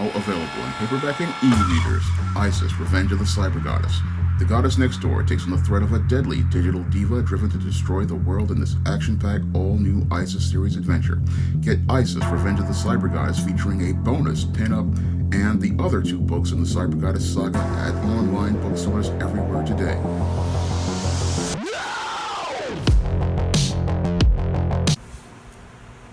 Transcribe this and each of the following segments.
now available in paperback and e-readers. Isis, Revenge of the Cyber Goddess. The goddess next door takes on the threat of a deadly digital diva driven to destroy the world in this action-packed, all-new Isis series adventure. Get Isis, Revenge of the Cyber Goddess featuring a bonus pin-up and the other 2 books in the Cyber Goddess saga at online bookstores everywhere today.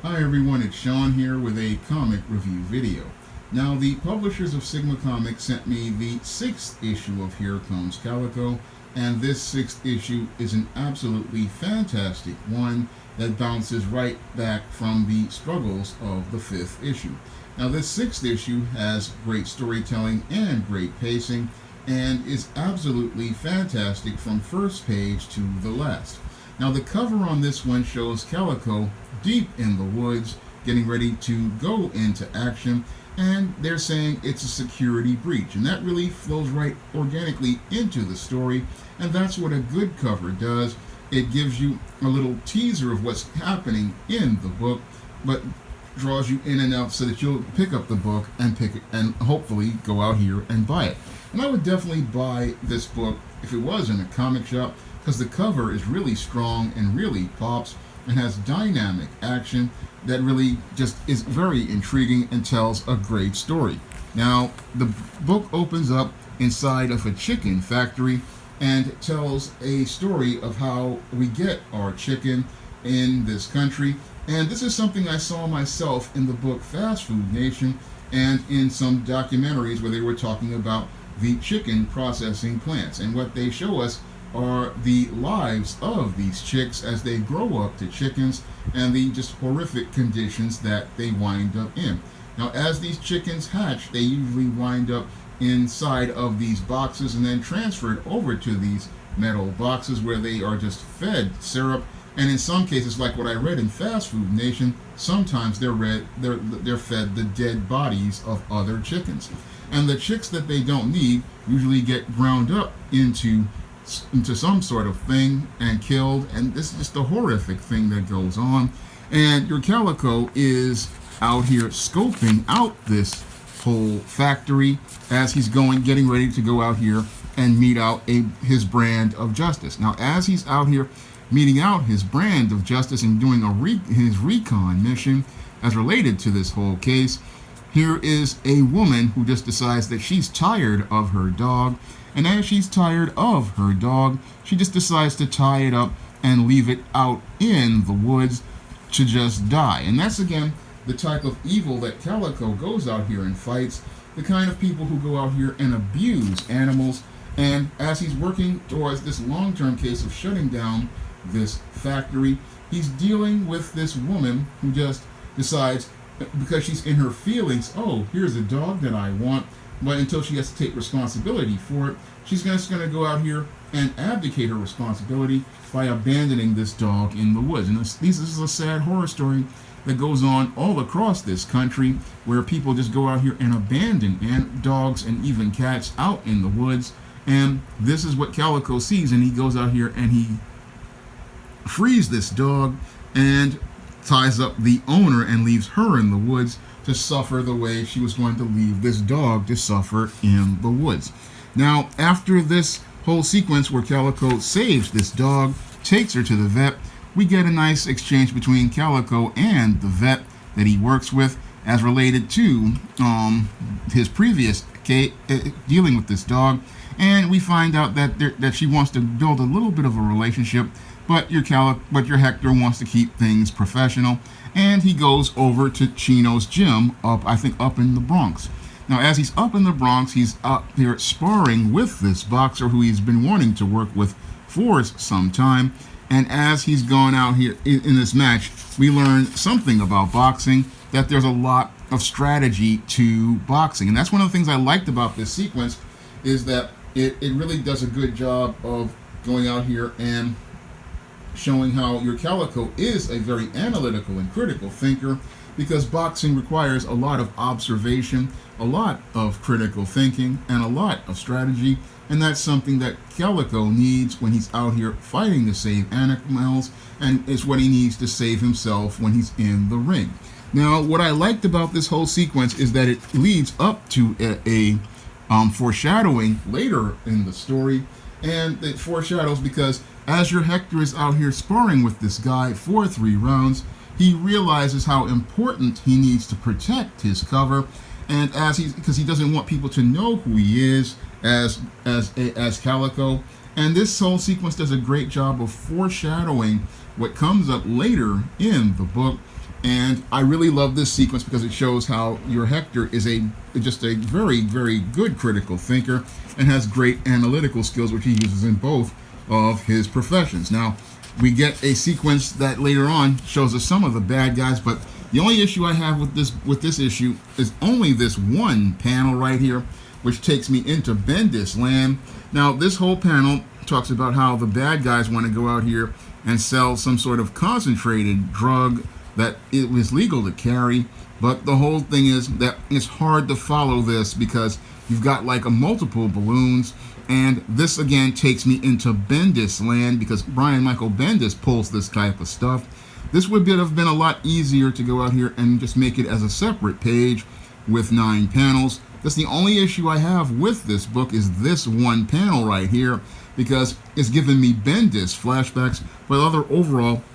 Hi everyone, it's Shawn here with a comic review video. Now, the publishers of Sigma Comics sent me the 6th issue of Here Comes Calico, and this 6th issue is an absolutely fantastic one that bounces right back from the struggles of the 5th issue. Now, this 6th issue has great storytelling and great pacing, and is absolutely fantastic from first page to the last. Now, the cover on this one shows Calico deep in the woods, getting ready to go into action, and they're saying it's a security breach, and that really flows right organically into the story, and that's what a good cover does. It gives you a little teaser of what's happening in the book, but draws you in and out so that you'll pick up the book and pick it and hopefully go out here and buy it. And I would definitely buy this book if it was in a comic shop, because the cover is really strong and really pops and has dynamic action that really just is very intriguing and tells a great story. Now, the book opens up inside of a chicken factory and tells a story of how we get our chicken in this country. And this is something I saw myself in the book Fast Food Nation and in some documentaries where they were talking about the chicken processing plants. And what they show us are the lives of these chicks as they grow up to chickens and the just horrific conditions that they wind up in. Now, as these chickens hatch, they usually wind up inside of these boxes and then transferred over to these metal boxes where they are just fed syrup. And in some cases, like what I read in Fast Food Nation, sometimes they're fed the dead bodies of other chickens. And the chicks that they don't need usually get ground up into some sort of thing and killed, and this is just a horrific thing that goes on. And your Calico is out here scoping out this whole factory as he's getting ready to go out here and meet out his brand of justice. Now, as he's out here meeting out his brand of justice and doing his recon mission as related to this whole case, here is a woman who just decides that she's tired of her dog. And as she's tired of her dog, she just decides to tie it up and leave it out in the woods to just die. And that's, again, the type of evil that Calico goes out here and fights, the kind of people who go out here and abuse animals. And as he's working towards this long-term case of shutting down this factory, he's dealing with this woman who just decides, because she's in her feelings, oh, here's a dog that I want. But until she has to take responsibility for it, she's just going to go out here and abdicate her responsibility by abandoning this dog in the woods. And this is a sad horror story that goes on all across this country, where people just go out here and abandon dogs and even cats out in the woods. And this is what Calico sees, and he goes out here and he frees this dog and ties up the owner and leaves her in the woods to suffer the way she was going to leave this dog to suffer in the woods. Now, after this whole sequence where Calico saves this dog, takes her to the vet, we get a nice exchange between Calico and the vet that he works with as related to his previous case dealing with this dog. And we find out that she wants to build a little bit of a relationship, but your Hector wants to keep things professional, and he goes over to Chino's gym up in the Bronx. Now, as he's up in the Bronx, he's up here sparring with this boxer who he's been wanting to work with for some time. And as he's gone out here in this match, we learn something about boxing, that there's a lot of strategy to boxing. And that's one of the things I liked about this sequence, is that it really does a good job of going out here and showing how your Calico is a very analytical and critical thinker, because boxing requires a lot of observation, a lot of critical thinking, and a lot of strategy. And that's something that Calico needs when he's out here fighting to save animals, and it's what he needs to save himself when he's in the ring. Now, what I liked about this whole sequence is that it leads up to a foreshadowing later in the story, and it foreshadows because as your Hector is out here sparring with this guy for 3 rounds, he realizes how important he needs to protect his cover, and because he doesn't want people to know who he is as Calico. And this whole sequence does a great job of foreshadowing what comes up later in the book. And I really love this sequence because it shows how your Hector is just a very, very good critical thinker and has great analytical skills, which he uses in both of his professions. Now, we get a sequence that later on shows us some of the bad guys, but the only issue I have with this issue is only this one panel right here, which takes me into Bendis land. Now, this whole panel talks about how the bad guys want to go out here and sell some sort of concentrated drug that it was legal to carry, but the whole thing is that it's hard to follow this because you've got like a multiple balloons, and this again takes me into Bendis land because Brian Michael Bendis pulls this type of stuff. This would have been a lot easier to go out here and just make it as a separate page with 9 panels. That's the only issue I have with this book, is this one panel right here, because it's giving me Bendis flashbacks, but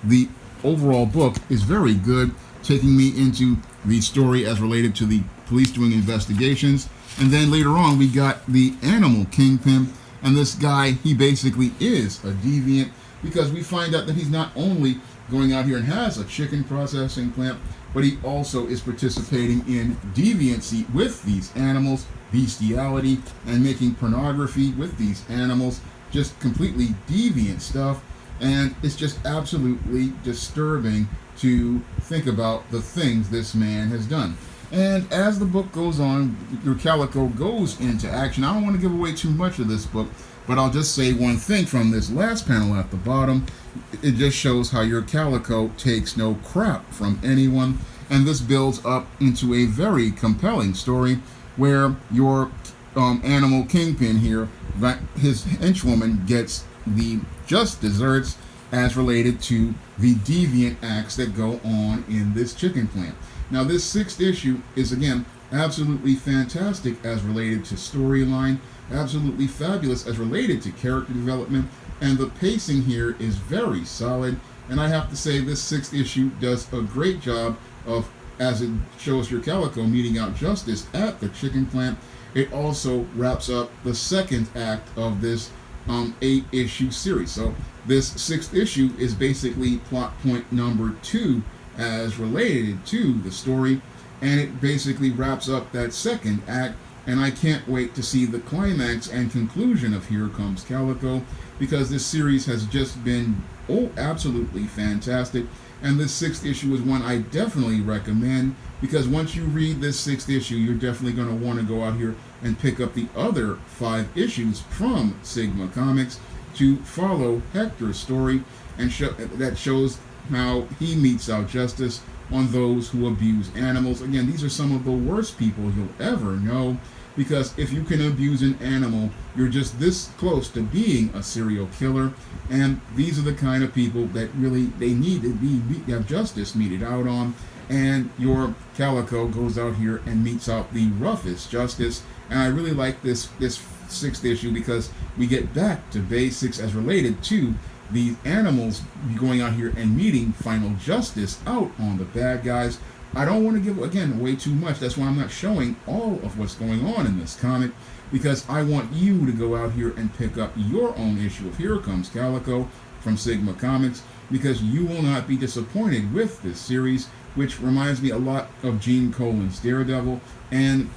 the overall book is very good, taking me into the story as related to the police doing investigations. And then later on, we got the animal kingpin, and this guy, he basically is a deviant, because we find out that he's not only going out here and has a chicken processing plant, but he also is participating in deviancy with these animals, bestiality, and making pornography with these animals, just completely deviant stuff. And it's just absolutely disturbing to think about the things this man has done. And as the book goes on, your Calico goes into action. I don't want to give away too much of this book, but I'll just say one thing from this last panel at the bottom. It just shows how your Calico takes no crap from anyone. And this builds up into a very compelling story where your animal kingpin here, his henchwoman, gets the just desserts as related to the deviant acts that go on in this chicken plant. Now, this 6th issue is, again, absolutely fantastic as related to storyline, absolutely fabulous as related to character development, and the pacing here is very solid. And I have to say, this 6th issue does a great job of, as it shows your Calico meeting out justice at the chicken plant. It also wraps up the 2nd act of this 8-issue series. So this 6th issue is basically plot point number 2 as related to the story, and it basically wraps up that 2nd act. And I can't wait to see the climax and conclusion of Here Comes Calico, because this series has just been absolutely fantastic. And this 6th issue is one I definitely recommend, because once you read this 6th issue, you're definitely going to want to go out here and pick up the other 5 issues from Sigma Comics to follow Hector's story, and that shows how he metes out justice on those who abuse animals. Again, these are some of the worst people you'll ever know, because if you can abuse an animal, you're just this close to being a serial killer. And these are the kind of people that really, they need to have justice meted out on. And your Calico goes out here and meets out the roughest justice. And I really like this 6th issue because we get back to basics as related to the animals going out here and meeting final justice out on the bad guys. I don't want to give, again, away too much. That's why I'm not showing all of what's going on in this comic, because I want you to go out here and pick up your own issue of Here Comes Calico from Sigma Comics, because you will not be disappointed with this series, which reminds me a lot of Gene Colan's Daredevil, and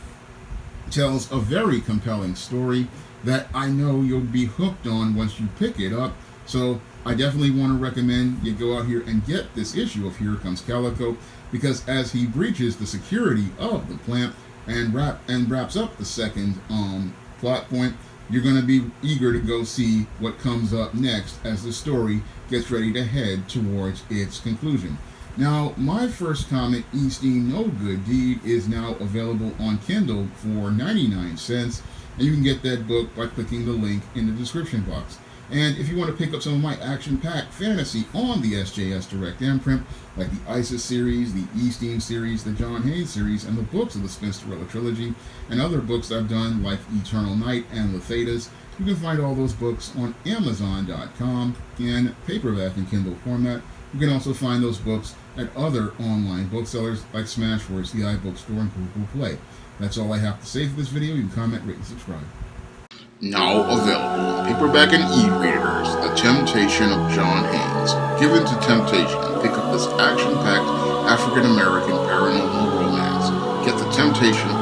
tells a very compelling story that I know you'll be hooked on once you pick it up. So I definitely want to recommend you go out here and get this issue of Here Comes Calico, because as he breaches the security of the plant and wraps up the 2nd plot point, you're going to be eager to go see what comes up next as the story gets ready to head towards its conclusion. Now, my first comic, Easting No Good Deed, is now available on Kindle for 99 cents, and you can get that book by clicking the link in the description box. And if you want to pick up some of my action-packed fantasy on the SJS Direct imprint, like the ISIS series, the Eastine series, the John Haynes series, and the books of the Spinsterella trilogy, and other books I've done like Eternal Night and The Thetas, you can find all those books on Amazon.com in paperback and Kindle format. You can also find those books at other online booksellers like Smashwords, the iBookstore, and Google Play. That's all I have to say for this video. You can comment, rate, and subscribe. Now available in paperback and e-readers, The Temptation of John Haynes. Give in to temptation and pick up this action-packed African-American paranormal romance. Get The Temptation of